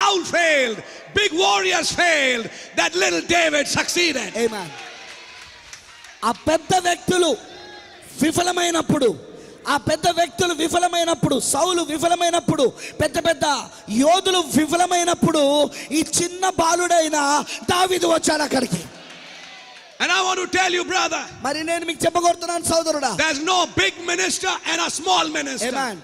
Saul failed, big warriors failed, that little David succeeded. Amen. ఆ పెద్ద వ్యక్తులు విఫలమైనప్పుడు, ఆ పెద్ద వ్యక్తులు విఫలమైనప్పుడు, సౌలు విఫలమైనప్పుడు, పెద్ద పెద్ద యోధులు విఫలమైనప్పుడు, ఈ చిన్న బాలుడైన దావీదు వచ్చాడు అక్కడికి. And I want to tell you, brother, మరి నేను మీకు చెప్పగొడుతున్నాను సోదరుడా, there's no big minister and a small minister. Amen.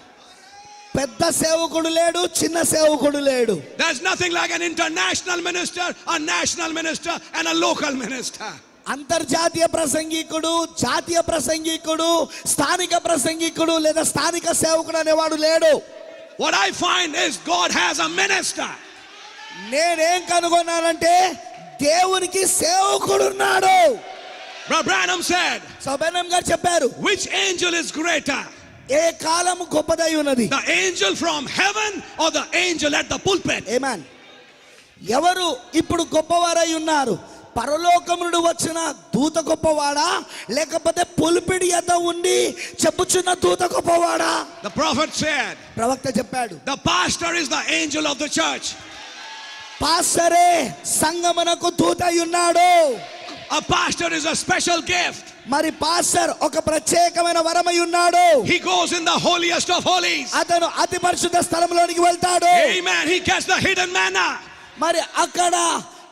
పెద్ద సేవకుడు లేడు, చిన్న సేవకుడు లేడు. There's nothing like an international minister, a national minister and a local minister. అంతర్జాతీయ ప్రసంగికుడు, జాతీయ ప్రసంగికుడు, స్థానిక ప్రసంగికుడు లేదా స్థానిక సేవకుడు అనేవాడు లేడు. What I find is God has a minister. నేనేం కనుగొన్నానంటే దేవునికి సేవకుడు ఉన్నాడు. Brother Branham said, సో బెన్హమ్ గారు చెప్పారు, which angel is greater? ఏ కాలం గొప్పదై ఉన్నది, The angel from heaven or the angel at the pulpit? ఆమేన్. ఎవరు ఇప్పుడు గొప్పవారై ఉన్నారు, పరలోకం నుండి వచ్చిన దూత గొప్పవాడా లేకపోతే పులిపిడి యొద్ద ఉండి చెప్పుచున్న దూత గొప్పవాడా? The prophet said, ప్రవక్త చెప్పాడు, the pastor is the angel of the church. పాస్టరే సంగమనకు దూత అయి ఉన్నాడు. A pastor is a special gift. మరి పాస్టర్ ఒక ప్రత్యేకమైన వరమై ఉన్నాడు. He goes in the holiest of holies. అతను అతి పరిశుద్ధ స్థలంలోనికి వెళ్తాడు. Amen. He gets the hidden manna, మరి అక్కడ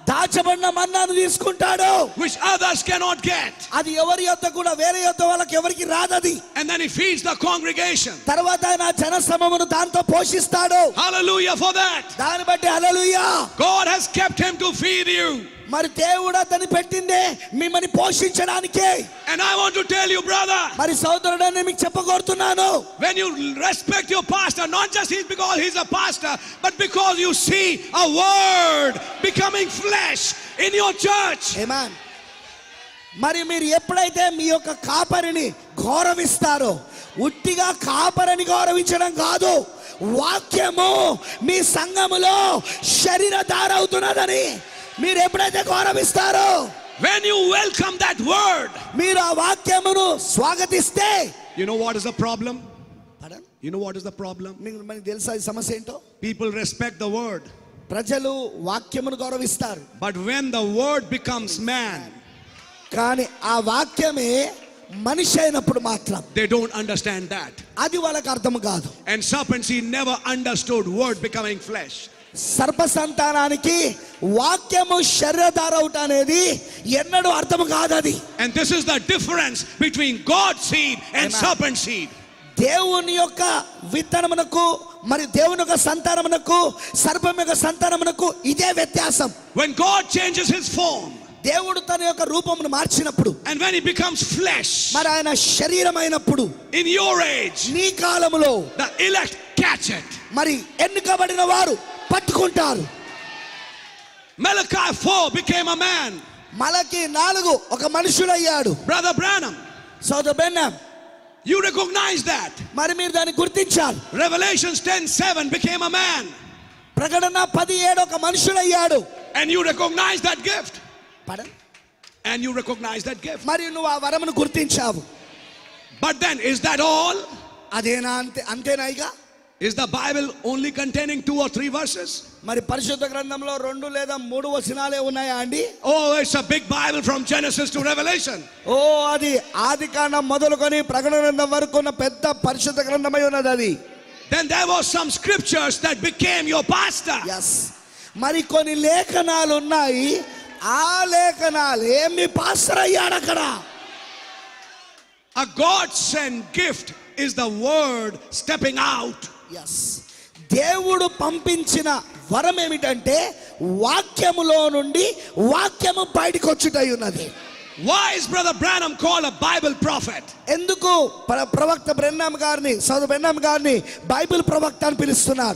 దాచబడిన మన్నాను తీసుకుంటాడు, which others cannot get. అది ఎవరి యొద్ద కూడా వేరే యొద్ద వాళ్ళకి ఎవరికి రాదది. And then he feeds the congregation. తర్వాత ఆయన జన సమూహమును దాంతో పోషిస్తాడు. Hallelujah for that. దాన్ని బట్టి హల్లెలూయా. God has kept him to feed you. మరి దేవుడు అతన్ని పెట్టిందే మిమ్మల్ని పోషించడానికే. And I want to tell you, brother, మరి సోదరుడా, నేను మీకు చెప్పగోరుతున్నాను, when you respect your pastor, not just because he's a pastor, but because you see a word becoming flesh in your church. ఆమేన్. మరి మీరు ఎప్పుడైతే మీ యొక్క కాపరిని గౌరవిస్తారో, ఉట్టిగా కాపరిని గౌరవించడం కాదు, వాక్యము మీ సంఘములో శరీరధార అవుతున్నదని మీరు ఎప్పుడైతే గౌరవిస్తారో, when you welcome that word, మీరు ఆ వాక్యమును స్వాగతిస్తే, you know what is the problem? Pardon? You know what is the problem? మనకి తెలుసా ఈ సమస్య ఏంటో? People respect the word, ప్రజలు వాక్యమును గౌరవిస్తారు, but when the word becomes man, కానీ ఆ వాక్యమే మనిషి అయినప్పుడు మాత్రం they don't understand that. అది వాళ్ళకి అర్థం కాదు. And serpents, he never understood word becoming flesh. సర్ప సంతానానికి వాక్యము శరీరధార అవుట అనేది ఎన్నడూ అర్థం కాదు అది. And this is the difference between God's seed and Amen. serpent seed. దేవుని యొక్క విత్తనమునకు మరి దేవుని యొక్క సంతానమునకు సర్పం యొక్క సంతానమునకు ఇదే వ్యత్యాసం. When God changes his form, దేవుడు తన యొక్క రూపమును మార్చినప్పుడు, and when he becomes flesh, మరి ఆయన శరీరం అయినప్పుడు, in your age, నీ కాలములో the elect catch it. మరి ఎన్నుకబడిన వారు పట్టుకుంటారు. Malachi 4 became a man. మలకి 4 ఒక మనుషుడయ్యాడు. Brother Branham, సోదరు బెన్హమ్, you recognize that. మరి మీరు దాన్ని గుర్తించాలి. Revelations 10:7 became a man. ప్రకటన 17 ఒక మనుషుడయ్యాడు. And you recognize that gift. Pardon? And you recognize that gift. మరి నువ్వు ఆ వరమును గుర్తించావు. But then, is that all? అదేనా? అంతేనా? ఇక Is the Bible only containing 2 or 3 verses? మరి పరిశుద్ధ గ్రంథంలో 2 లేదా 3 వచనాలే ఉన్నాయా అండి? Oh, it's a big Bible from Genesis to Revelation. ఓ, అది ఆదికాండం మొదలుకొని ప్రకటన గ్రంథం వరకు ఉన్న పెద్ద పరిశుద్ధ గ్రంథమై ఉన్నది అది. Then there was some scriptures that became your pastor. yes. మరి కొన్ని లేఖనాలు ఉన్నాయి, ఆ లేఖనాలు ఏమి పాస్టర్ అయ్యాడు అక్కడ. A God-sent gift is the word stepping out. yes. దేవుడు పంపించిన వరం ఏమిటంటే వాక్యములో నుండి వాక్యము బయటికి వచ్చుటై ఉన్నది. Why is Brother Branham called a Bible prophet? ఎందుకు ప్రవక్త బ్రెన్హామ్ గారిని, సోదరు బ్రెన్హామ్ గారిని బైబిల్ ప్రవక్త అని పిలుస్తున్నారు?